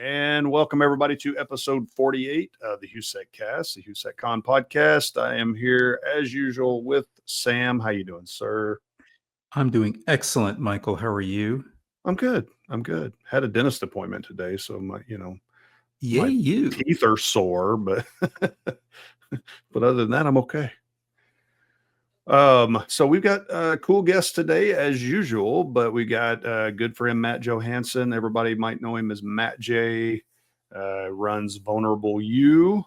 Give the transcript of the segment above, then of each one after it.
And welcome everybody to episode 48 of the HOU.SEC Cast, the HOU.SEC.CON podcast. I am here as usual with Sam. How you doing, sir? I'm doing excellent, Michael. How are you? I'm good. Had a dentist appointment today, so my you. teeth are sore, but but other than that, I'm okay. So we've got a cool guest today as usual, but we got a good friend, Matt Johansen. Everybody might know him as Matt J. Runs Vulnerable You,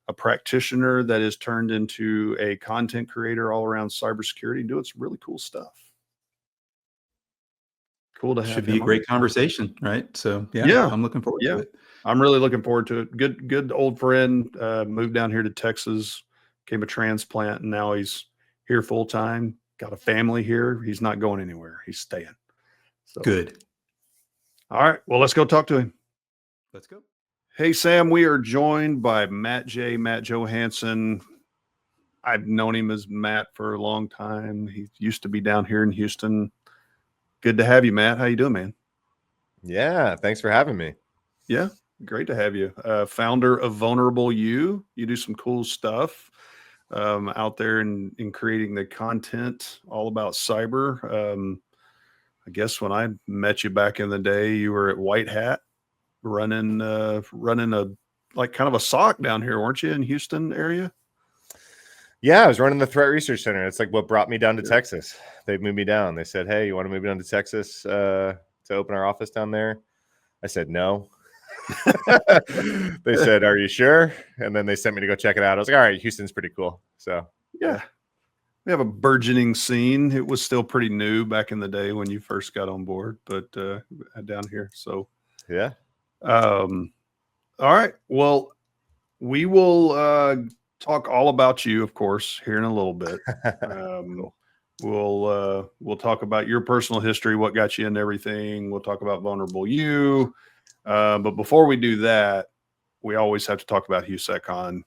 a practitioner that is turned into a content creator all around cybersecurity, doing some really cool stuff. Cool to have. Should be a great conversation, right? So yeah, I'm looking forward to it. I'm really looking forward to it. Good old friend, moved down here to Texas, became a transplant, and now he's here full time. Got a family here. He's not going anywhere. He's staying. So good. All right. Well, let's go talk to him. Let's go. Hey, Sam, we are joined by Matt Johansen. I've known him as Matt for a long time. He used to be down here in Houston. Good to have you, Matt. How you doing, man? Yeah, thanks for having me. Yeah, great to have you. Founder of Vulnerable You. You do some cool stuff out there in creating the content all about cyber. I guess when I met you back in the day, you were at White Hat running a like kind of a SOC down here, weren't you, in Houston area? Yeah, I was running the Threat Research Center. It's like what brought me down to Texas. They moved me down. They said, "Hey, you want to move down to Texas to open our office down there?" I said, "No." They said, "Are you sure?" And then they sent me to go check it out. I was like, "All right, Houston's pretty cool." So yeah, we have a burgeoning scene. It was still pretty new back in the day when you first got on board, but down here. So yeah. All right. Well, we will talk all about you, of course, here in a little bit. Cool. We'll talk about your personal history, what got you into everything. We'll talk about Vulnerable You. But before we do that, we always have to talk about HOU.SEC.CON,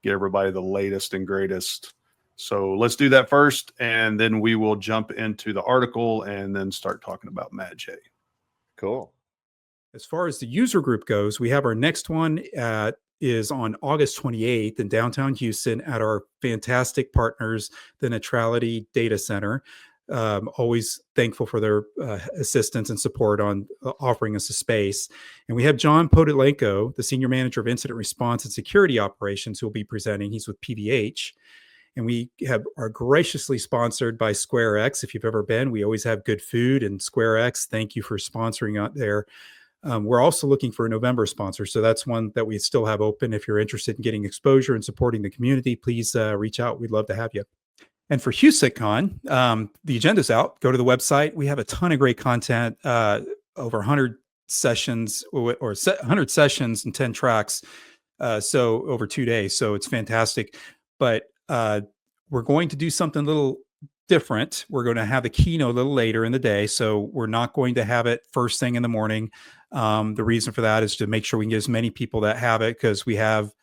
get everybody the latest and greatest. So let's do that first, and then we will jump into the article and then start talking about Matt J. Cool. As far as the user group goes, we have our next one is on August 28th in downtown Houston at our fantastic partners, the Neutrality Data Center. Always thankful for their assistance and support on offering us a space. And we have John Podolenko, the Senior Manager of Incident Response and Security Operations, who will be presenting. He's with PVH. And we are graciously sponsored by SquareX. If you've ever been, we always have good food, and SquareX, thank you for sponsoring out there. We're also looking for a November sponsor. So that's one that we still have open. If you're interested in getting exposure and supporting the community, please reach out. We'd love to have you. And for HOU.SEC.CON, the agenda's out. Go to the website. We have a ton of great content, over 100 sessions or 100 sessions and 10 tracks. So over 2 days. So it's fantastic. But we're going to do something a little different. We're going to have the keynote a little later in the day. So we're not going to have it first thing in the morning. The reason for that is to make sure we can get as many people that have it, because we have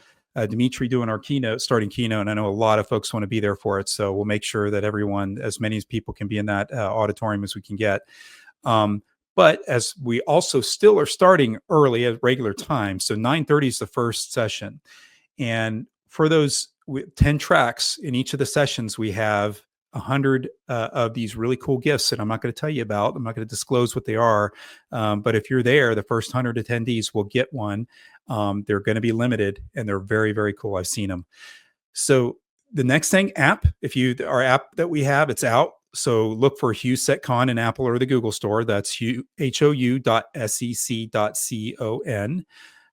Dimitri doing our starting keynote, and I know a lot of folks want to be there for it. So we'll make sure that everyone, as many as people can be in that auditorium as we can get. But as we also still are starting early at regular time. So 9:30 is the first session. And for those 10 tracks in each of the sessions, we have 100 of these really cool gifts that I'm not going to tell you about. I'm not going to disclose what they are. But if you're there, the first 100 attendees will get one. They're going to be limited, and they're very, very cool. I've seen them. So the next thing, app, our app that we have, it's out. So look for HOU.SEC.CON in Apple or the Google store. That's HOU.SEC.CON.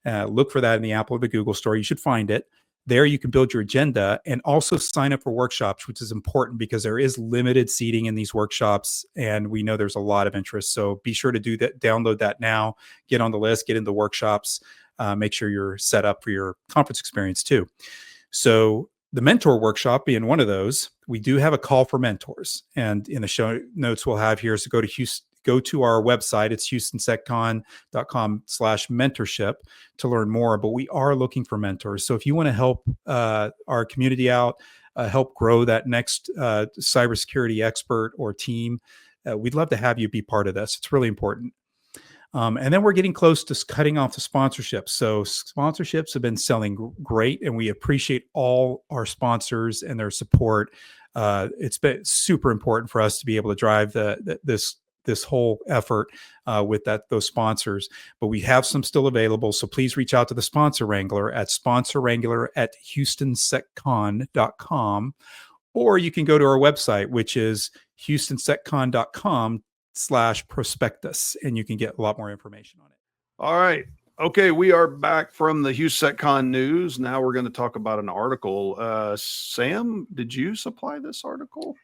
Look for that in the Apple or the Google store. You should find it. There you can build your agenda and also sign up for workshops, which is important because there is limited seating in these workshops, and we know there's a lot of interest. So be sure to do that. Download that now. Get on the list. Get into workshops. Make sure you're set up for your conference experience too. So the mentor workshop being one of those, we do have a call for mentors, and in the show notes we'll have here. So go to our website. It's HOU.SEC.CON.com/mentorship to learn more, but we are looking for mentors. So if you want to help our community out, help grow that next cybersecurity expert or team, we'd love to have you be part of this. It's really important. And then we're getting close to cutting off the sponsorships. So sponsorships have been selling great, and we appreciate all our sponsors and their support. It's been super important for us to be able to drive this whole effort with those sponsors. But we have some still available, so please reach out to the sponsor wrangler at HOU.SEC.CON.com, or you can go to our website, which is HOU.SEC.CON.com/prospectus, and you can get a lot more information on it. All right. Okay, we are back from the HOU.SEC.CON news. Now we're going to talk about an article. Sam, did you supply this article?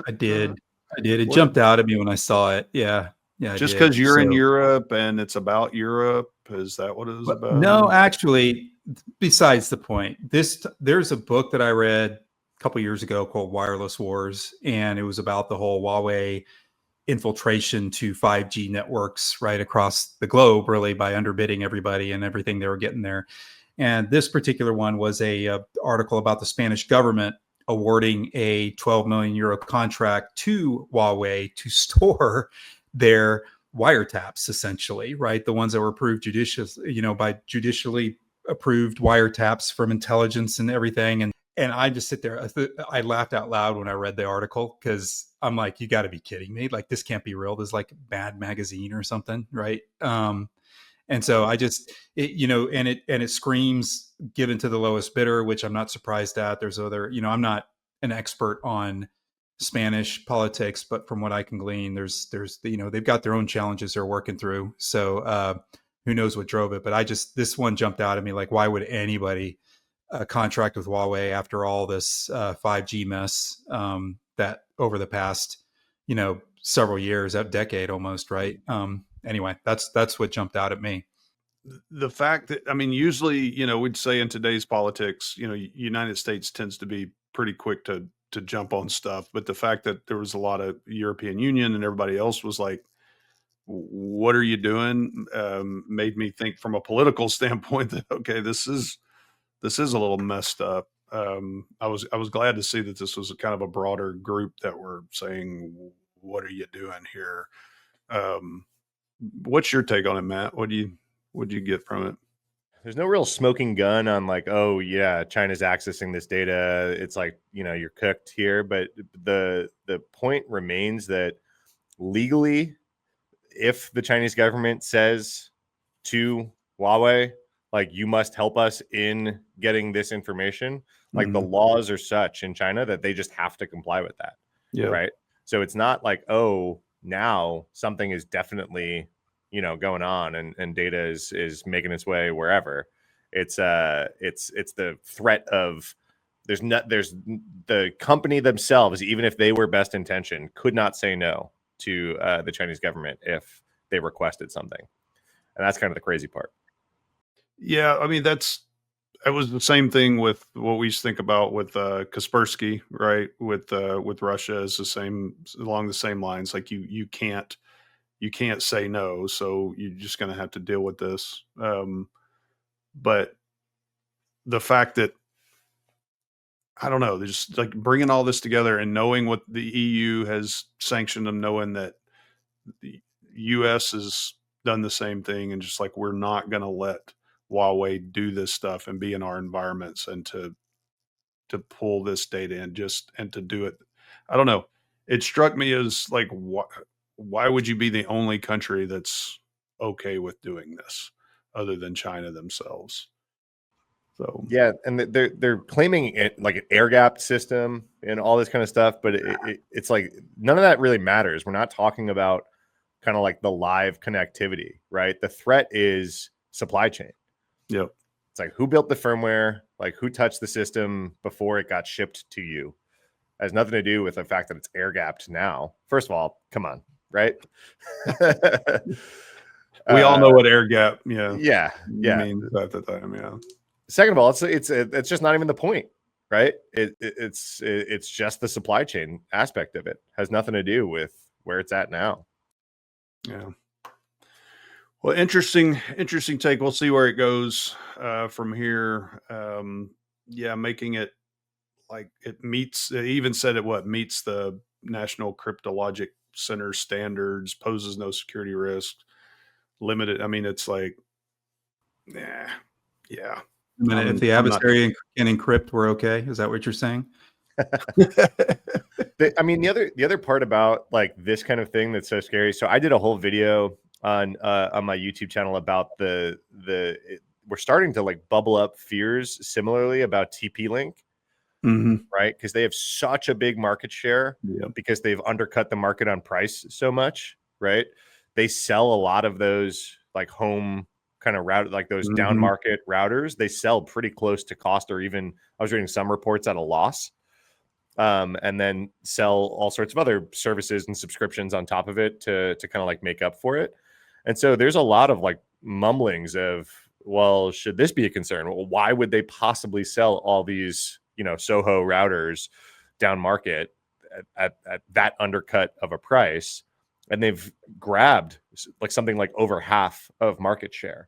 I did. It jumped out at me when I saw it. Yeah. Just because you're in Europe and it's about Europe, is that what it was about? No, actually, besides the point, there's a book that I read a couple years ago called Wireless Wars, and it was about the whole Huawei infiltration to 5G networks right across the globe, really, by underbidding everybody and everything they were getting there. And this particular one was a article about the Spanish government awarding a 12 million euro contract to Huawei to store their wiretaps, essentially, right? The ones that were approved by judicially approved wiretaps from intelligence and everything. And I just sit there. I laughed out loud when I read the article, because I'm like, you got to be kidding me. Like, this can't be real. This is like Bad Magazine or something, right? And so I just, it screams given to the lowest bidder, which I'm not surprised at. There's other, I'm not an expert on Spanish politics, but from what I can glean, there's they've got their own challenges they're working through. So who knows what drove it? But this one jumped out at me. Like, why would anybody contract with Huawei after all this 5G mess that over the past, several years, a decade almost, right? Anyway, that's what jumped out at me. The fact that, usually, we'd say in today's politics, United States tends to be pretty quick to jump on stuff. But the fact that there was a lot of European Union and everybody else was like, what are you doing? Made me think from a political standpoint that, okay, this is a little messed up. I was glad to see that this was a kind of a broader group that were saying, what are you doing here? What's your take on it, Matt? What'd you get from it? There's no real smoking gun on like, oh yeah, China's accessing this data. It's like, you're cooked here. But the point remains that legally, if the Chinese government says to Huawei, like, you must help us in getting this information, like the laws are such in China that they just have to comply with that. Yeah. Right. So it's not like, oh, now something is definitely, going on and data is making its way wherever. It's the threat of there's the company themselves, even if they were best intentioned, could not say no to the Chinese government if they requested something. And that's kind of the crazy part. Yeah. It was the same thing with what we used to think about with Kaspersky, right? With Russia is along the same lines. Like you can't say no, so you're just going to have to deal with this. But the fact that, I don't know, they're just like bringing all this together and knowing what the EU has sanctioned and knowing that the US has done the same thing, and just like, we're not going to let Huawei do this stuff and be in our environments and to pull this data in and to do it. I don't know. It struck me as like, why would you be the only country that's okay with doing this other than China themselves? So yeah, and they're claiming it like an air-gapped system and all this kind of stuff, but it's like none of that really matters. We're not talking about kind of like the live connectivity, right? The threat is supply chain. Yep. It's like, who built the firmware, like who touched the system before it got shipped to you. It has nothing to do with the fact that it's air-gapped now. First of all, come on, right? We all know what air gap, yeah, means at the time. Yeah. Second of all, it's just not even the point, right? It's just the supply chain aspect of it. Has nothing to do with where it's at now. Yeah. Well, interesting take. We'll see where it goes from here. Making it like it meets. It even said it meets the National Cryptologic Center standards, poses no security risk. limited. I mean, it's like, yeah. I mean, if the adversary can encrypt, we're okay. Is that what you're saying? I mean, the other part about like this kind of thing that's so scary. So I did a whole video on my YouTube channel about we're starting to like bubble up fears similarly about TP-Link, right? Because they have such a big market share because they've undercut the market on price so much, right? They sell a lot of those like home kind of route, like those down market routers. They sell pretty close to cost, or even I was reading some reports at a loss. And then sell all sorts of other services and subscriptions on top of it to kind of like make up for it. And so there's a lot of like mumblings of, well, should this be a concern? Well, why would they possibly sell all these, SOHO routers down market at that undercut of a price? And they've grabbed like something like over half of market share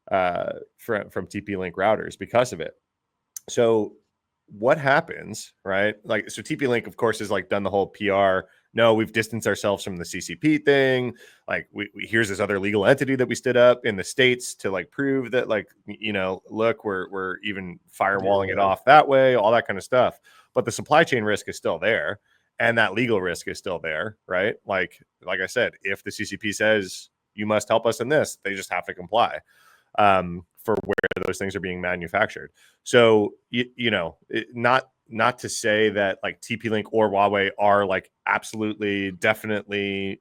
from TP-Link routers because of it. So what happens, right? Like, so TP-Link, of course, has like done the whole PR. No, we've distanced ourselves from the CCP thing. Like, we here's this other legal entity that we stood up in the States to like prove that, like, look, we're even firewalling it off that way, all that kind of stuff. But the supply chain risk is still there, and that legal risk is still there, right? Like I said, if the CCP says you must help us in this, they just have to comply. For where those things are being manufactured. So, not to say that like TP-Link or Huawei are like absolutely, definitely,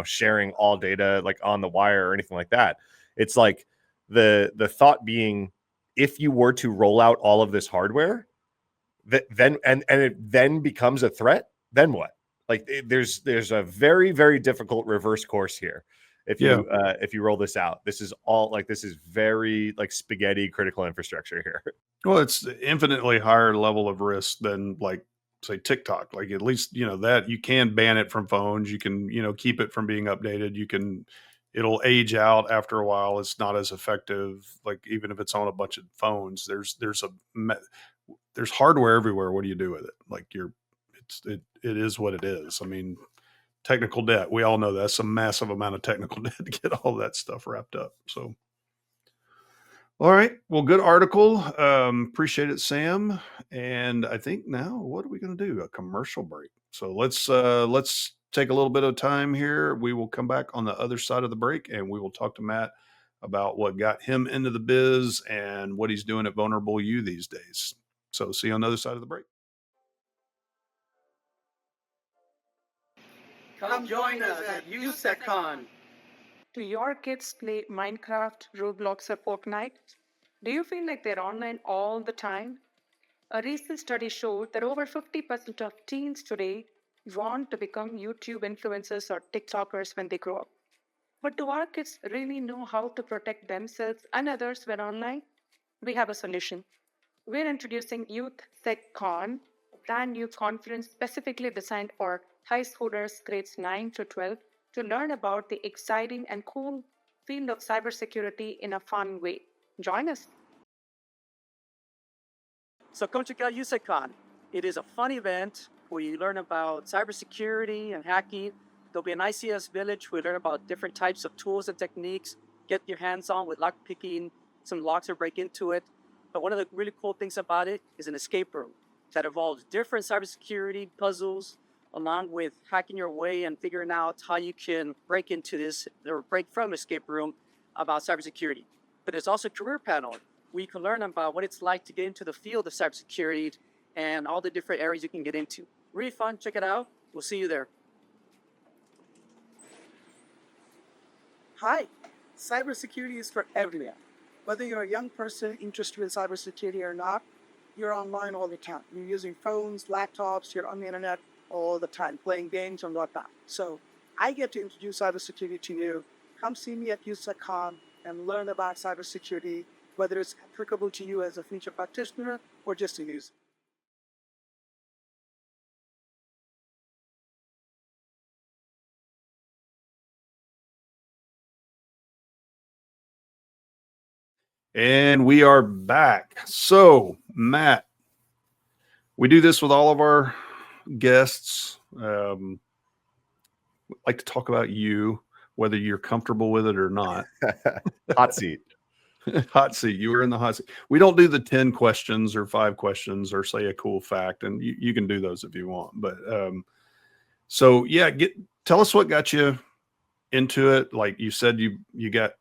sharing all data like on the wire or anything like that. It's like the thought being, if you were to roll out all of this hardware, then it then becomes a threat, then what? Like there's a very, very difficult reverse course here. If you roll this out, this is very like spaghetti critical infrastructure here. Well, it's infinitely higher level of risk than like say TikTok. Like at least, that you can ban it from phones. You can, keep it from being updated. It'll age out after a while. It's not as effective. Like even if it's on a bunch of phones, there's hardware everywhere. What do you do with it? Like it is what it is. I mean, technical debt. We all know that's a massive amount of technical debt to get all that stuff wrapped up. So, all right. Well, good article. Appreciate it, Sam. And I think now, what are we going to do? A commercial break. So let's take a little bit of time here. We will come back on the other side of the break, and we will talk to Matt about what got him into the biz and what he's doing at Vulnerable U these days. So see you on the other side of the break. Come join us at HOU.SEC.CON. Do your kids play Minecraft, Roblox, or Fortnite? Do you feel like they're online all the time? A recent study showed that over 50% of teens today want to become YouTube influencers or TikTokers when they grow up. But do our kids really know how to protect themselves and others when online? We have a solution. We're introducing HOU.SEC.CON, a brand new conference specifically designed for high schoolers grades 9 to 12 to learn about the exciting and cool field of cybersecurity in a fun way. Join us. So come check out HOU.SEC.CON. It is a fun event where you learn about cybersecurity and hacking. There'll be an ICS village where you learn about different types of tools and techniques, get your hands on with lock picking, some locks or break into it. But one of the really cool things about it is an escape room that involves different cybersecurity puzzles, along with hacking your way and figuring out how you can break into this or break from escape room about cybersecurity. But there's also a career panel where you can learn about what it's like to get into the field of cybersecurity and all the different areas you can get into. Really fun. Check it out. We'll see you there. Hi, cybersecurity is for everyone. Whether you're a young person interested in cybersecurity or not, you're online all the time. You're using phones, laptops, you're on the internet all the time, playing games and whatnot. So I get to introduce cybersecurity to you. Come see me at HOU.SEC.CON and learn about cybersecurity, whether it's applicable to you as a future practitioner or just a user. And we are back. So, Matt, we do this with all of our guests. We like to talk about you. whether you're comfortable with it or not. Hot seat. Hot seat. You were in the hot seat. We don't do the 10 questions or 5 questions or say a cool fact, and you can do those if you want. But so yeah, tell us what got you into it. Like you said, you got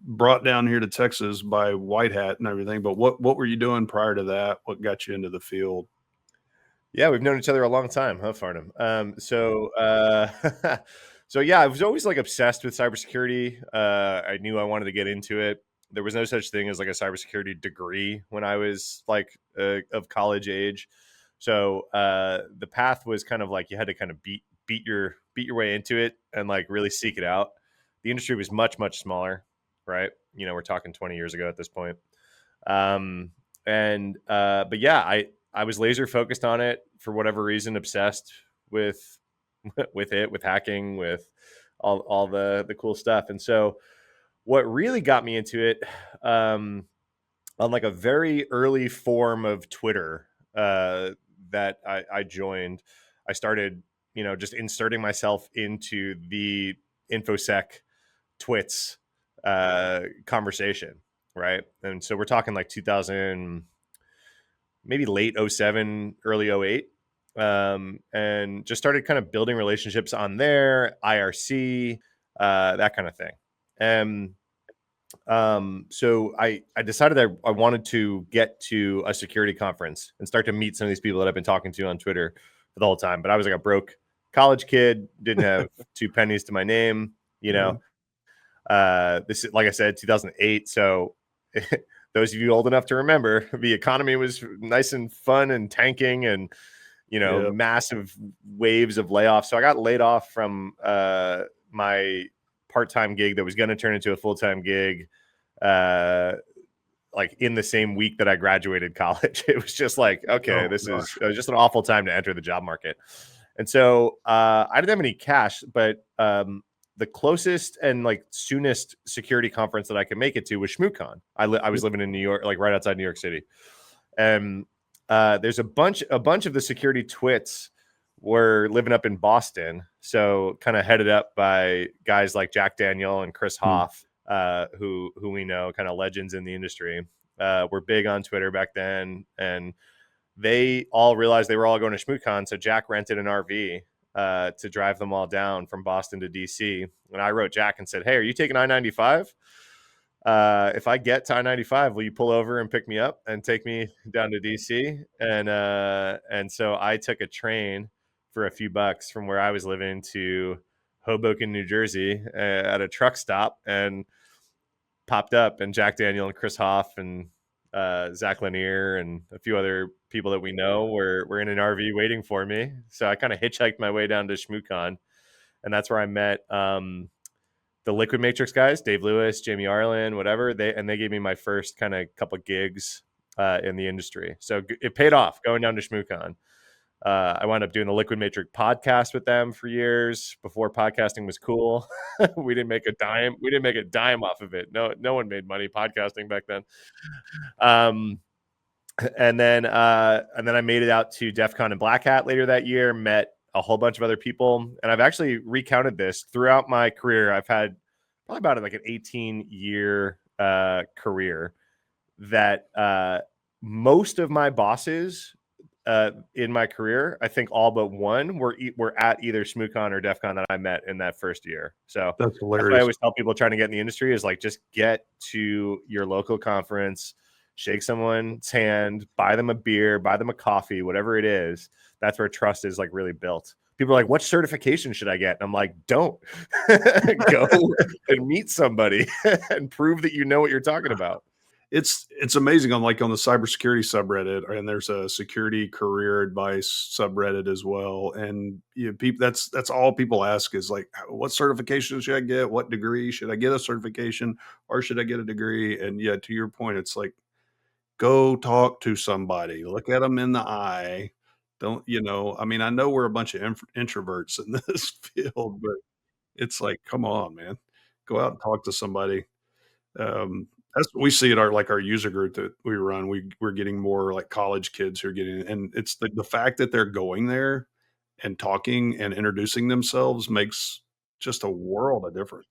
brought down here to Texas by White Hat and everything. But what were you doing prior to that? What got you into the field? Yeah, we've known each other a long time, huh, Farnham? So yeah, I was always like obsessed with cybersecurity. I knew I wanted to get into it. There was no such thing as like a cybersecurity degree when I was like of college age. So the path was kind of like you had to kind of beat your way into it and like really seek it out. The industry was much smaller, right? You know, we're talking 20 years ago at this point. But yeah, I was laser focused on it for whatever reason, obsessed with with hacking, with all the cool stuff. And so what really got me into it, on like a very early form of Twitter, that I joined, I started, just inserting myself into the InfoSec twits conversation, right? And so we're talking like 2000, maybe late 07, early 08, and just started kind of building relationships on there, IRC, that kind of thing. And so I decided that I wanted to get to a security conference and start to meet some of these people that I've been talking to on Twitter for the whole time. But I was like a broke college kid, didn't have 2 pennies to my name, This is, like I said, 2008. So those of you old enough to remember, the economy was nice and fun and tanking, and massive waves of layoffs. So I got laid off from my part-time gig that was going to turn into a full-time gig, like in the same week that I graduated college. It was just like, okay, it was just an awful time to enter the job market. And so I didn't have any cash, but the closest and like soonest security conference that I could make it to was ShmooCon. I was living in New York, like right outside New York City. And there's a bunch of the security twits were living up in Boston. So kind of headed up by guys like Jack Daniel and Chris Hoff, who we know, kind of legends in the industry. Were big on Twitter back then. And they all realized they were all going to ShmooCon. So Jack rented an RV to drive them all down from Boston to DC. And I wrote Jack and said, hey, are you taking I-95? If I get to I-95, will you pull over and pick me up and take me down to DC? And so I took a train for a few bucks from where I was living to Hoboken, New Jersey, at a truck stop, and popped up, and Jack Daniel and Chris Hoff and Zach Lanier and a few other people that we know were in an RV waiting for me. So I kind of hitchhiked my way down to ShmooCon, and that's where I met the Liquid Matrix guys, Dave Lewis, Jamie Arlen, whatever. They gave me my first kind of couple gigs in the industry. So it paid off going down to ShmooCon. I wound up doing the Liquid Matrix podcast with them for years before podcasting was cool. We didn't make a dime. We didn't make a dime off of it. No one made money podcasting back then. And then I made it out to DEF CON and Black Hat later that year, met a whole bunch of other people. And I've actually recounted this throughout my career. I've had probably about like an 18-year career that most of my bosses in my career, I think all but one were at either ShmooCon or DEF CON that I met in that first year. So that's hilarious. That's what I always tell people trying to get in the industry is like, just get to your local conference, shake someone's hand, buy them a beer, buy them a coffee, whatever it is. That's where trust is like really built. People are like, what certification should I get? And I'm like, don't. Go and meet somebody and prove that you know what you're talking about. It's amazing on the cybersecurity subreddit, and there's a security career advice subreddit as well. And people, that's all people ask is like, what certification should I get? What degree should I get? A certification or should I get a degree? And yeah, to your point, it's like, go talk to somebody, look at them in the eye. Don't, I mean, I know we're a bunch of introverts in this field, but it's like, come on, man, go out and talk to somebody. That's what we see at our user group that we run. We're getting more like college kids who are getting, and it's the fact that they're going there and talking and introducing themselves makes just a world of difference.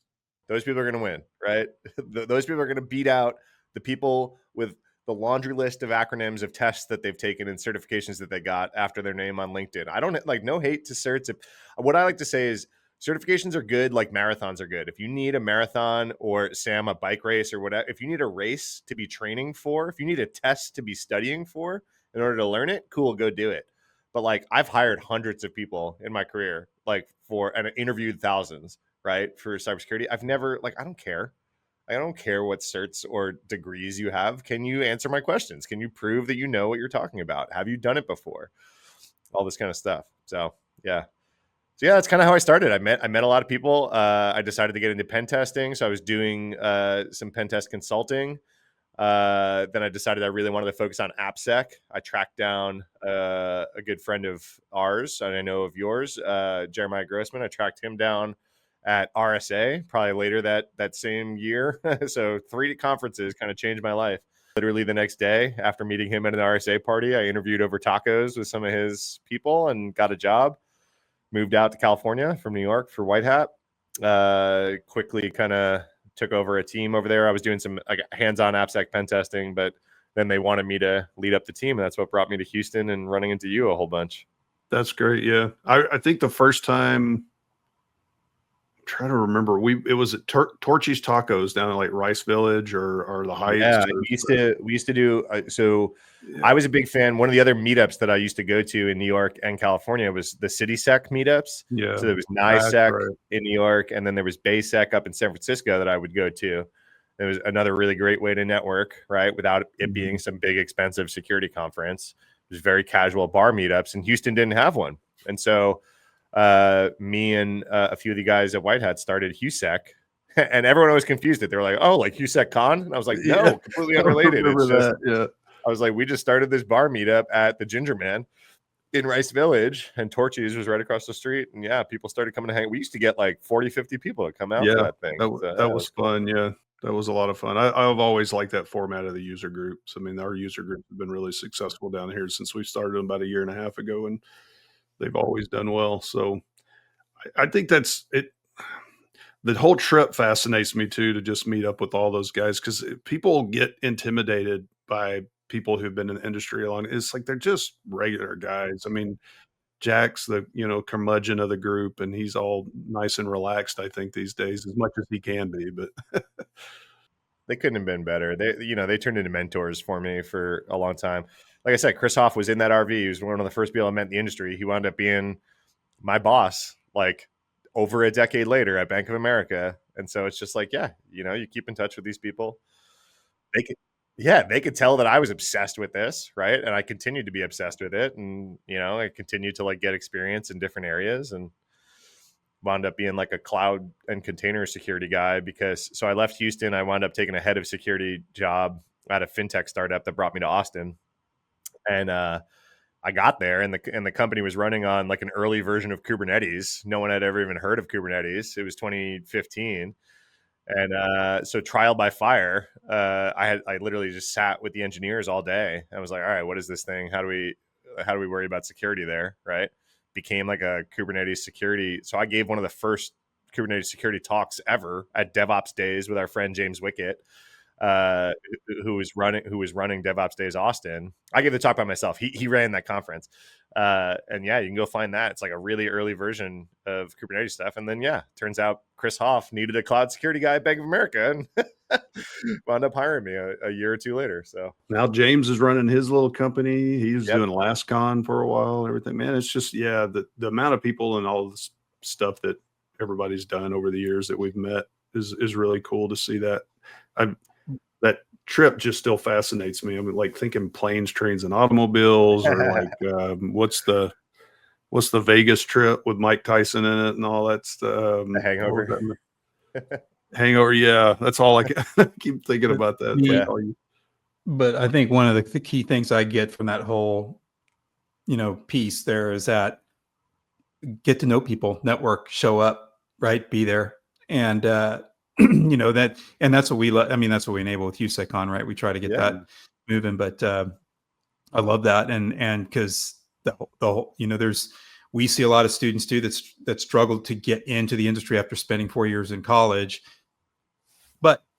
Those people are going to win, right? Those people are going to beat out the people with the laundry list of acronyms of tests that they've taken and certifications that they got after their name on LinkedIn. I don't like, no hate to certs. What I like to say is certifications are good, like marathons are good. If you need a marathon or Sam, a bike race or whatever, if you need a race to be training for, if you need a test to be studying for in order to learn it, cool, go do it. But like, I've hired hundreds of people in my career, like and interviewed thousands, right, for cybersecurity. I've never, like, I don't care what certs or degrees you have. Can you answer my questions? Can you prove that you know what you're talking about? Have you done it before? All this kind of stuff. So yeah. That's kind of how I started. I met a lot of people. I decided to get into pen testing. So I was doing some pen test consulting. Then I decided I really wanted to focus on AppSec. I tracked down a good friend of ours, and I know of yours, Jeremiah Grossman. I tracked him down at RSA probably later that same year. So 3 conferences kind of changed my life. Literally the next day after meeting him at an RSA party, I interviewed over tacos with some of his people and got a job. Moved out to California from New York for White Hat. Quickly kind of took over a team over there. I was doing some hands-on AppSec pen testing, but then they wanted me to lead up the team, and that's what brought me to Houston and running into you a whole bunch. That's great. Yeah, I think the first time, I'm trying to remember, it was at Torchy's Tacos down at like Rice Village or the Heights. Yeah, we used to do. I was a big fan. One of the other meetups that I used to go to in New York and California was the CitySec meetups. Yeah. So there was NISEC in New York, and then there was BaySec up in San Francisco that I would go to. It was another really great way to network, right? Without it being some big expensive security conference. It was very casual bar meetups, and Houston didn't have one. And so me and a few of the guys at White Hat started HOU.SEC. And everyone was confused. They were like, "Oh, like HOU.SEC.CON?" And I was like, "No, completely unrelated." It's just, I was like, "We just started this bar meetup at the Ginger Man in Rice Village, and Torchy's was right across the street." And yeah, people started coming to hang. We used to get like 40, 50 people to come out to that thing. That was fun. Yeah, that was a lot of fun. I've always liked that format of the user groups. I mean, our user groups have been really successful down here since we started them about 1.5 years ago, and they've always done well. So I think that's it. The whole trip fascinates me too, to just meet up with all those guys, because people get intimidated by people who've been in the industry a long. It's like they're just regular guys. I mean, Jack's the curmudgeon of the group, and he's all nice and relaxed, I think, these days, as much as he can be. But they couldn't have been better. They turned into mentors for me for a long time. Like I said, Chris Hoff was in that RV. He was one of the first people I met in the industry. He wound up being my boss, like, over a decade later at Bank of America. And so it's just like, you keep in touch with these people. They could tell that I was obsessed with this, right? And I continued to be obsessed with it. And, I continued to like get experience in different areas, and wound up being like a cloud and container security guy so I left Houston. I wound up taking a head of security job at a fintech startup that brought me to Austin. And, I got there, and the company was running on like an early version of Kubernetes. No one had ever even heard of Kubernetes. It was 2015. And so trial by fire, I literally just sat with the engineers all day. I was like, all right, what is this thing? How do we worry about security there? Right. Became like a Kubernetes security. So I gave one of the first Kubernetes security talks ever at DevOps Days with our friend James Wickett, who was running DevOps Days Austin. I gave the talk by myself. He ran that conference. And you can go find that. It's like a really early version of Kubernetes stuff. And then turns out Chris Hoff needed a cloud security guy at Bank of America, and wound up hiring me a year or two later. So now James is running his little company. He was doing HOU.SEC.CON for a while and everything. Man, it's just the amount of people and all this stuff that everybody's done over the years that we've met is really cool to see that. That trip just still fascinates me. I'm like thinking planes, trains, and automobiles, or like what's the Vegas trip with Mike Tyson in it and all that stuff. The Hangover. Hangover, yeah. That's all I keep thinking about that. Yeah. But I think one of the key things I get from that whole, piece there is that get to know people, network, show up, right? Be there. And, that's what we I mean, that's what we enable with HOU.SEC.CON, right? We try to get that moving, but I love that. And cause the whole, we see a lot of students too that struggle to get into the industry after spending 4 years in college,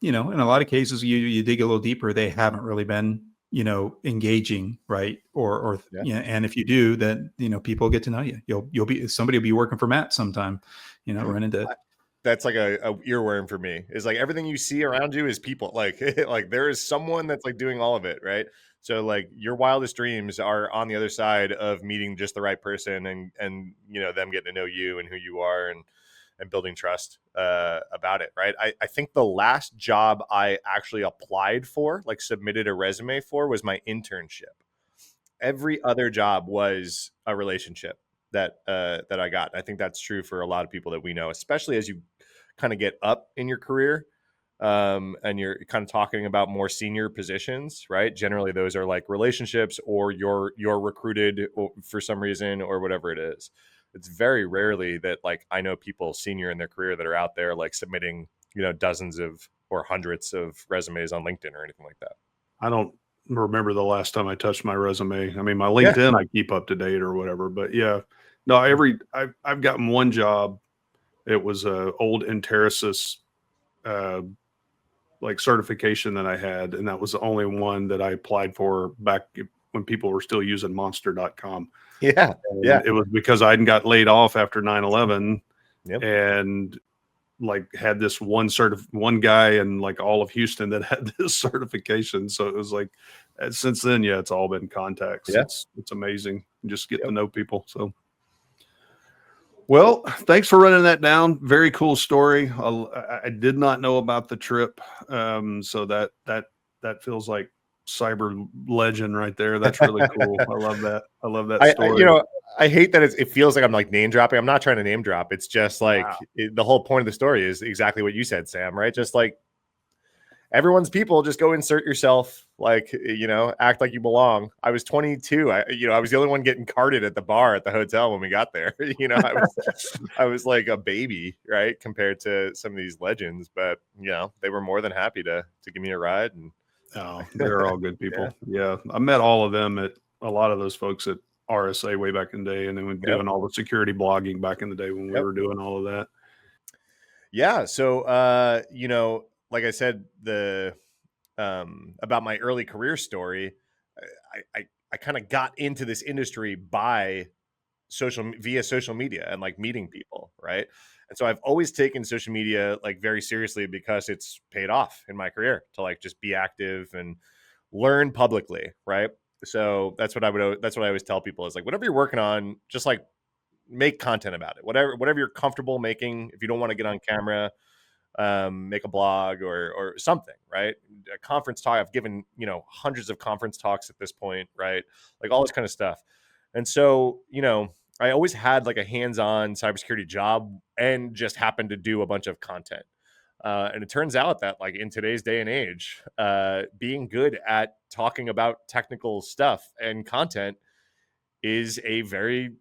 in a lot of cases, you dig a little deeper, they haven't really been, engaging, right? Or Yeah. and if you do, then people get to know you. Somebody will be working for Matt sometime, run into. That's like a earworm for me. Is like everything you see around you is people. Like like there is someone that's like doing all of it, right? So like your wildest dreams are on the other side of meeting just the right person and them getting to know you and who you are and building trust about it, right? I think the last job I actually applied for, like submitted a resume for, was my internship. Every other job was a relationship that I got. I think that's true for a lot of people that we know, especially as you kind of get up in your career, and you're kind of talking about more senior positions, right? Generally, those are like relationships, or you're recruited for some reason, or whatever it is. It's very rarely that like I know people senior in their career that are out there like submitting dozens of or hundreds of resumes on LinkedIn or anything like that. I don't remember the last time I touched my resume. I mean, my Yeah. LinkedIn, I keep up to date or whatever, but yeah, no, I've gotten one job. It was a old Enterisys, like certification that I had. And that was the only one that I applied for back when people were still using monster.com. Yeah. And Yeah. it was because I got laid off after 9/11. Yep. And like had this one guy in like all of Houston that had this certification. So it was like, since then, yeah, it's all been contacts. Yeah. It's amazing. Just get to know people. So, well, thanks for running that down. Very cool story. I did not know about the trip. So that feels like cyber legend right there. That's really cool. I love that. I love that story. I hate that it feels like I'm like name dropping. I'm not trying to name drop. It's just like the whole point of the story is exactly what you said, Sam, right? Just like everyone's people, just go insert yourself, like, act like you belong. I was 22. I was the only one getting carded at the bar at the hotel when we got there. I was like a baby, right? Compared to some of these legends, but they were more than happy to give me a ride. And oh, they're all good people. Yeah. I met all of them at a lot of those folks at RSA way back in the day, and then we're doing all the security blogging back in the day when we were doing all of that. Yeah. So, like I said, about my early career story, I kind of got into this industry via social media and like meeting people, right? And so I've always taken social media like very seriously because it's paid off in my career to like just be active and learn publicly, right? So that's what I always tell people is like whatever you're working on, just like make content about it. Whatever you're comfortable making. If you don't want to get on camera, make a blog or something, right? A conference talk. I've given hundreds of conference talks at this point, right? Like all this kind of stuff. And so I always had like a hands-on cybersecurity job and just happened to do a bunch of content. And it turns out that like in today's day and age, being good at talking about technical stuff and content is a very,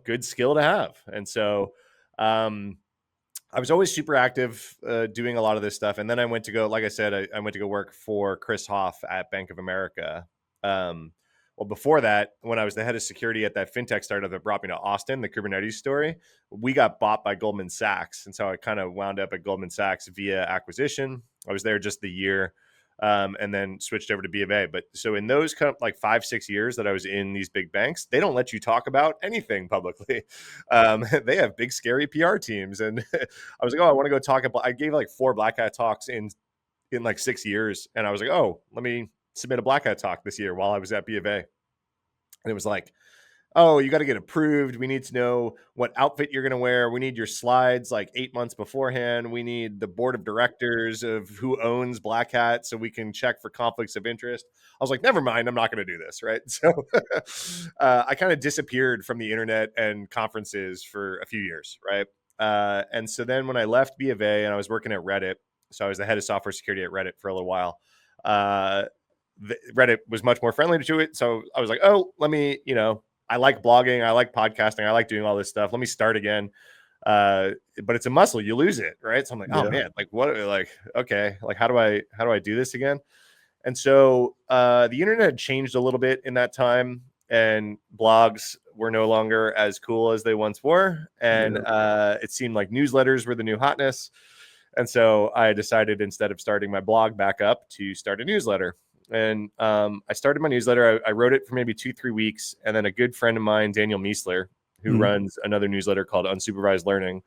good skill to have. And so I was always super active doing a lot of this stuff. And then I went to go, like I said, I went to go work for Chris Hoff at Bank of America. Well, before that, when I was the head of security at that fintech startup that brought me to Austin, the Kubernetes story, we got bought by Goldman Sachs. And so I kind of wound up at Goldman Sachs via acquisition. I was there just the year. And then switched over to B of A. But so in those kind of like 5-6 years that I was in these big banks, they don't let you talk about anything publicly. They have big, scary PR teams. And I was like, oh, I want to go talk about, I gave like 4 Black Hat talks in like 6 years. And I was like, oh, let me submit a Black Hat talk this year while I was at B of A. And it was like, oh, you got to get approved. We need to know what outfit you're going to wear. We need your slides like 8 months beforehand. We need the board of directors of who owns Black Hat so we can check for conflicts of interest. I was like, never mind. I'm not going to do this. Right. So I kind of disappeared from the internet and conferences for a few years. Right. And so then when I left B of A and I was working at Reddit, so I was the head of software security at Reddit for a little while. Reddit was much more friendly to it. So I was like, oh, let me, I like blogging. I like podcasting. I like doing all this stuff. Let me start again. But it's a muscle. You lose it. Right. So I'm like, oh man, like what, like, okay. Like, how do I do this again? And so the internet had changed a little bit in that time and blogs were no longer as cool as they once were. And it seemed like newsletters were the new hotness. And so I decided, instead of starting my blog back up, to start a newsletter. And I started my newsletter. I wrote it for maybe 2-3 weeks. And then a good friend of mine, Daniel Miesler, who runs another newsletter called Unsupervised Learning,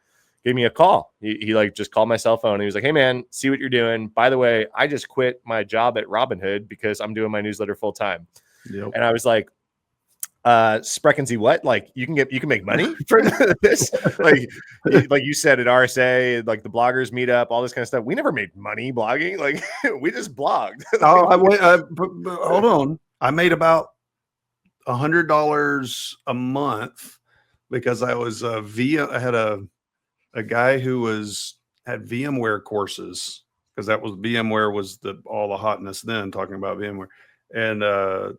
gave me a call. He like just called my cell phone. And he was like, "Hey man, see what you're doing. By the way, I just quit my job at Robinhood because I'm doing my newsletter full time." Yep. And I was like, Sprechen Sie what? Like you can make money for this? like you said at RSA, like the bloggers meet up, all this kind of stuff. We never made money blogging. Like we just blogged. But hold on. I made about $100 a month because I was I had a guy who had VMware courses, because that was VMware was all the hotness then, talking about VMware. And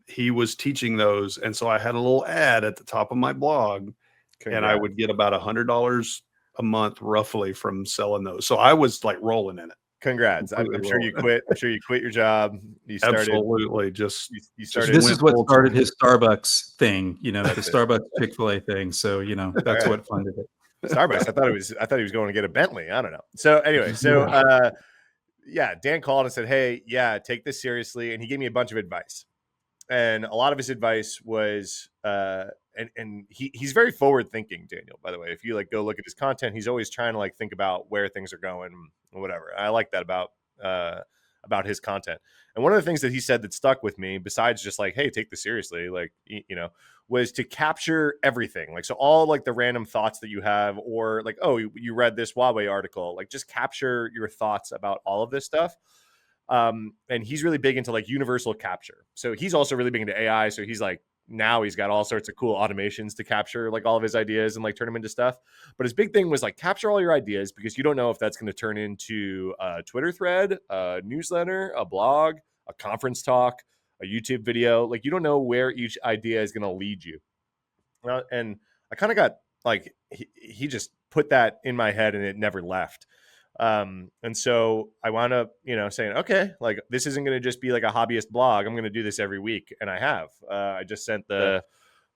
he was teaching those. And so I had a little ad at the top of my blog. Congrats. And I would get about $100 a month roughly from selling those. So I was like rolling in it. Congrats. I'm sure you quit. I'm sure you quit your job. You started. Absolutely. You started. This is what started his Starbucks thing, the Starbucks Chick-fil-A thing. So, that's what funded it. Starbucks. I thought he was going to get a Bentley. I don't know. So anyway, Dan called and said, "Hey, take this seriously." And he gave me a bunch of advice. And a lot of his advice was, and he's very forward thinking, Daniel, by the way. If you like go look at his content, he's always trying to like think about where things are going or whatever. I like that about his content. And one of the things that he said that stuck with me, besides just like, "Hey, take this seriously," like, was to capture everything. Like, so all like the random thoughts that you have, or like, oh, you read this Huawei article, like just capture your thoughts about all of this stuff. And he's really big into like universal capture. So he's also really big into AI. So he's like, now he's got all sorts of cool automations to capture like all of his ideas and like turn them into stuff. But his big thing was like, capture all your ideas, because you don't know if that's going to turn into a Twitter thread, a newsletter, a blog, a conference talk, a YouTube video. Like you don't know where each idea is going to lead you. And I kind of got like, he just put that in my head and it never left. And so I wound up, saying, okay, like this isn't going to just be like a hobbyist blog. I'm going to do this every week. And I have, I just sent the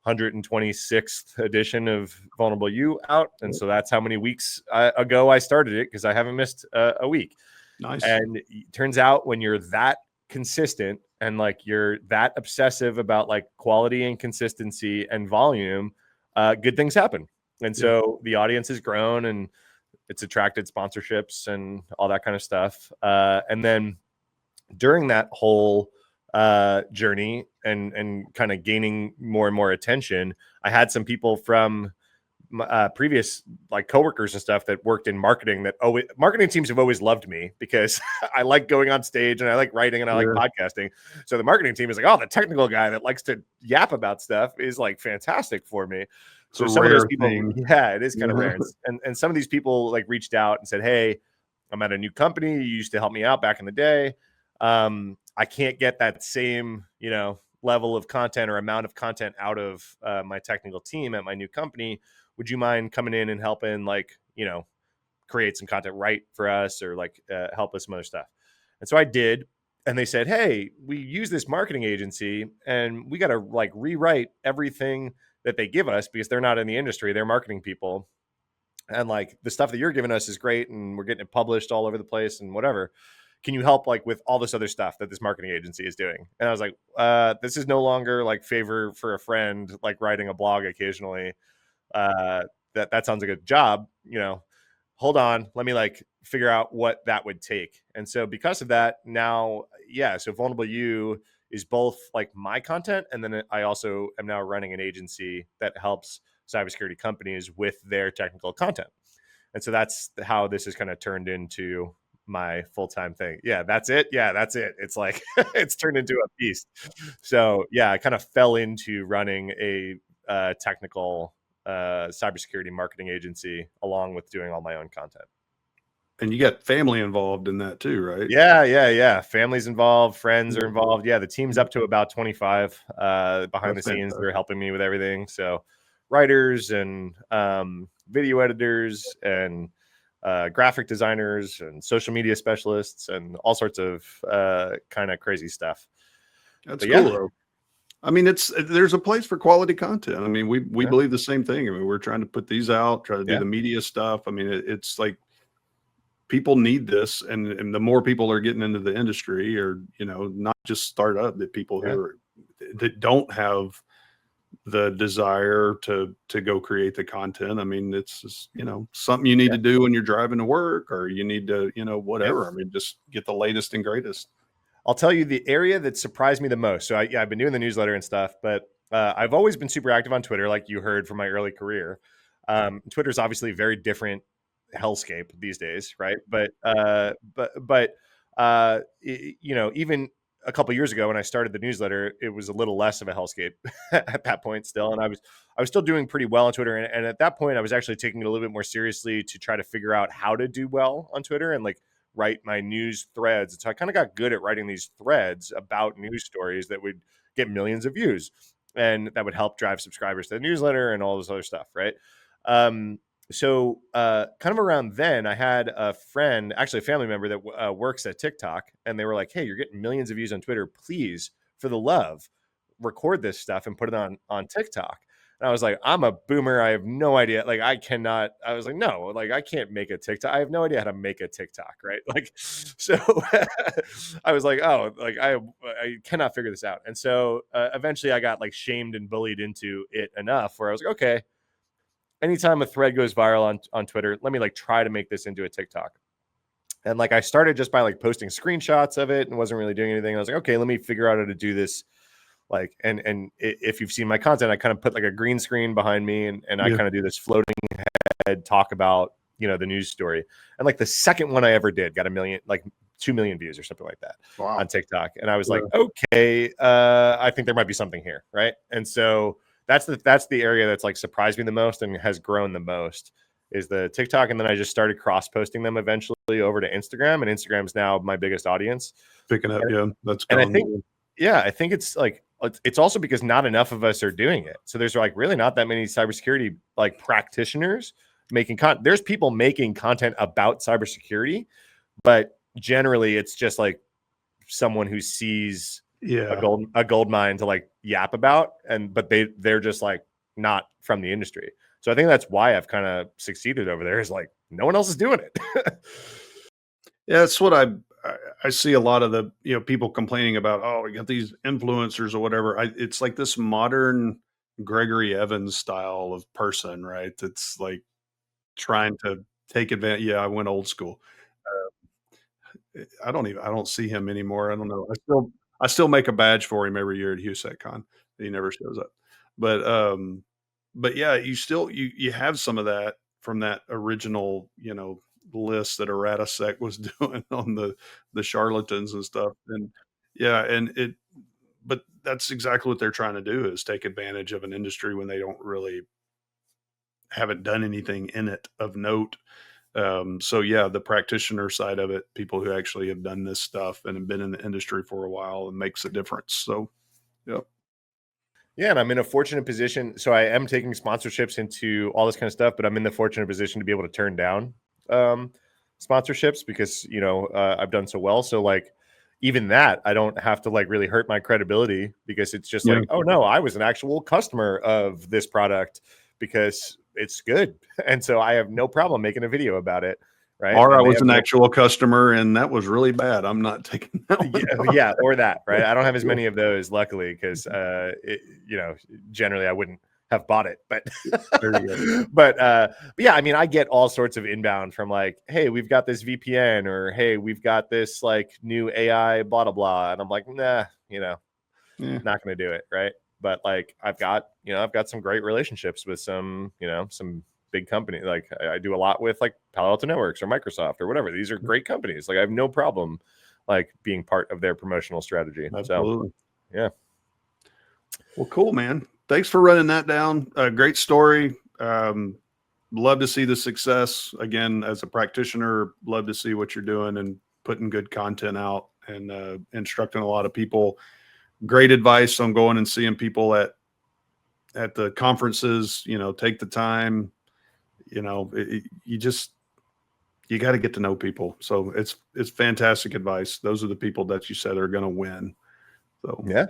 126th edition of Vulnerable You out. And so that's how many weeks ago I started it, because I haven't missed a week. Nice. And it turns out when you're that consistent and like you're that obsessive about like quality and consistency and volume, good things happen. And so the audience has grown and it's attracted sponsorships and all that kind of stuff. And then during that whole journey and kind of gaining more and more attention, I had some people from previous like coworkers and stuff that worked in marketing marketing teams have always loved me because I like going on stage and I like writing and I like podcasting. So the marketing team is like, oh, the technical guy that likes to yap about stuff is like fantastic for me. So some of those people, it is kind of rare. And some of these people like reached out and said, "Hey, I'm at a new company. You used to help me out back in the day. I can't get that same, level of content or amount of content out of my technical team at my new company. Would you mind coming in and helping, like, create some content right for us, or like help us some other stuff?" And so I did. And they said, "Hey, we use this marketing agency and we got to like rewrite everything that they give us because they're not in the industry. They're marketing people. And like the stuff that you're giving us is great. And we're getting it published all over the place and whatever. Can you help like with all this other stuff that this marketing agency is doing?" And I was like, this is no longer like favor for a friend, like writing a blog occasionally. That sounds like a job, hold on, let me like figure out what that would take. And so because of that now, so Vulnerable You is both like my content. And then I also am now running an agency that helps cybersecurity companies with their technical content. And so that's how this has kind of turned into my full-time thing. Yeah, that's it. It's like, it's turned into a beast. So I kind of fell into running a technical cybersecurity marketing agency along with doing all my own content. And you got family involved in that too, right? Yeah. Family's involved, friends are involved. Yeah, the team's up to about 25 behind the scenes. They're helping me with everything. So writers and video editors and graphic designers and social media specialists and all sorts of kind of crazy stuff. That's cool. Though. I mean, there's a place for quality content. I mean, we believe the same thing. I mean, we're trying to put these out, try to do the media stuff. I mean, it's like, people need this, and the more people are getting into the industry, or not just startup, that people that don't have the desire to go create the content. I mean, it's just, something you need to do when you're driving to work, or you need to, whatever. I mean, just get the latest and greatest. I'll tell you the area that surprised me the most. So I've been doing the newsletter and stuff, but I've always been super active on Twitter, like you heard from my early career. Twitter is obviously a very different hellscape these days, right? But even a couple of years ago when I started the newsletter, it was a little less of a hellscape at that point still, and I was still doing pretty well on Twitter. And at that point, I was actually taking it a little bit more seriously to try to figure out how to do well on Twitter and like write my news threads. And so I kind of got good at writing these threads about news stories that would get millions of views, and that would help drive subscribers to the newsletter and all this other stuff, right? So kind of around then, I had a friend, actually a family member that works at TikTok, and they were like, "Hey, you're getting millions of views on Twitter. Please, for the love, record this stuff and put it on TikTok." And I was like, "I'm a boomer. I have no idea. Like, I cannot." I was like, "No, like, I can't make a TikTok. I have no idea how to make a TikTok, right?" Like, so I was like, "Oh, like I cannot figure this out." And so eventually, I got like shamed and bullied into it enough where I was like, "Okay, anytime a thread goes viral on Twitter, let me like try to make this into a TikTok." And like I started just by like posting screenshots of it and wasn't really doing anything. I was like, okay, let me figure out how to do this. Like, and if you've seen my content, I kind of put like a green screen behind me, and I kind of do this floating head talk about, the news story. And like the second one I ever did got 2 million views or something like that on TikTok. And I was like, okay, I think there might be something here. Right. And so that's the area that's like surprised me the most and has grown the most is the TikTok. And then I just started cross posting them eventually over to Instagram, and Instagram's now my biggest audience. Picking up. That's and I think it's like, it's also because not enough of us are doing it. So there's like really not that many cybersecurity like practitioners making content. There's people making content about cybersecurity, but generally it's just like someone who sees a gold mine to like yap about, but they're just like not from the industry. So I think that's why I've kind of succeeded over there, is like no one else is doing it. Yeah, that's what I see a lot of the people complaining about. Oh, we got these influencers or whatever. It's like this modern Gregory Evans style of person, right? That's like trying to take advantage. Yeah, I went old school. I don't see him anymore. I don't know. I still make a badge for him every year at HOU.SEC.CON. He never shows up. But yeah, you have some of that from that original, list that Erratasec was doing on the charlatans and stuff. And yeah, but that's exactly what they're trying to do, is take advantage of an industry when they haven't done anything in it of note. So yeah, the practitioner side of it, people who actually have done this stuff and have been in the industry for a while, and makes a difference. So, yep. Yeah, and I'm in a fortunate position. So I am taking sponsorships into all this kind of stuff, but I'm in the fortunate position to be able to turn down sponsorships because, I've done so well. So like even that, I don't have to like really hurt my credibility, because it's just like, oh no, I was an actual customer of this product because it's good. And so I have no problem making a video about it. Right. Or I was an actual customer and that was really bad. I'm not taking that one. Yeah, or that, right? I don't have as many of those, luckily, because generally I wouldn't have bought it. But but yeah, I mean, I get all sorts of inbound from like, hey, we've got this VPN, or hey, we've got this like new AI, blah blah blah, and I'm like, nah, not gonna do it, right? But like I've got some great relationships with some big company. Like I do a lot with like Palo Alto Networks or Microsoft or whatever. These are great companies. Like I have no problem like being part of their promotional strategy. Absolutely. So, yeah. Well, cool, man. Thanks for running that down. Great story. Love to see the success. Again, as a practitioner, love to see what you're doing and putting good content out and instructing a lot of people. Great advice on going and seeing people at the conferences. Take the time. You got to get to know people. So it's fantastic advice. Those are the people that you said are going to win. So yeah,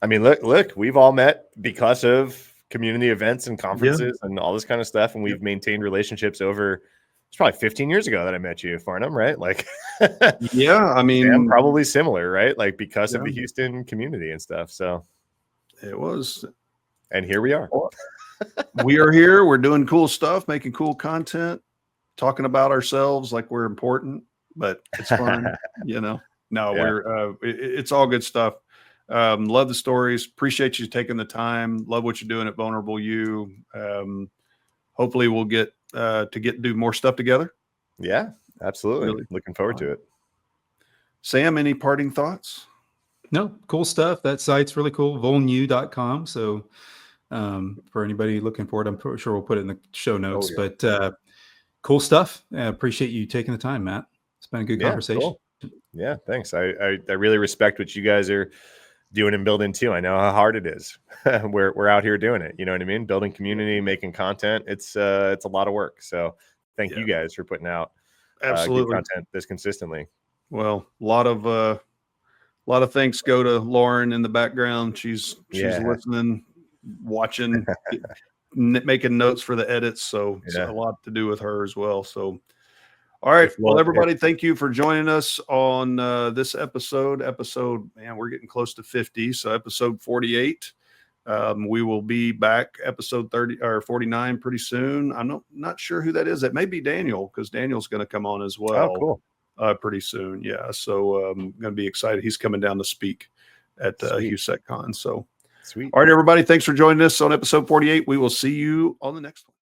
I mean, look, we've all met because of community events and conferences and all this kind of stuff, and we've maintained relationships over it's probably 15 years ago that I met you, Farnham, right? Like, Yeah, I mean, Sam, probably similar, right? Like because of Yeah. the Houston community and stuff. So, it was. and here we are. We are here. We're doing cool stuff, making cool content, talking about ourselves like we're important, but it's fun, you know. No, Yeah. we're it's all good stuff. Love the stories. Appreciate you taking the time. Love what you're doing at Vulnerable You. Hopefully we'll get to do more stuff together. Yeah, absolutely. Really Looking forward fun. to it. Sam, any parting thoughts? No, cool stuff. That site's really cool, vulnu.com. So for anybody looking for it, I'm sure we'll put it in the show notes. yeah. But cool stuff. Appreciate you taking the time, Matt. It's been a good conversation. Cool. Yeah, thanks. I really respect what you guys are doing and building too. I know how hard it is. we're out here doing it. You know what I mean? Building community, making content. It's a lot of work. So thank you guys for putting out good content this consistently. Well, a lot of thanks go to Lauren in the background. She's listening, watching, making notes for the edits. So it's a lot to do with her as well. So, all right. Well, everybody, thank you for joining us on this episode. Man, we're getting close to 50. So episode 48. We will be back episode 30 or 49 pretty soon. I'm not sure who that is. It may be Daniel, because Daniel's going to come on as well. Oh, cool. Pretty soon. Yeah. So I'm going to be excited. He's coming down to speak at HOU.SEC.CON. So sweet. All right, everybody. Thanks for joining us on episode 48. We will see you on the next one.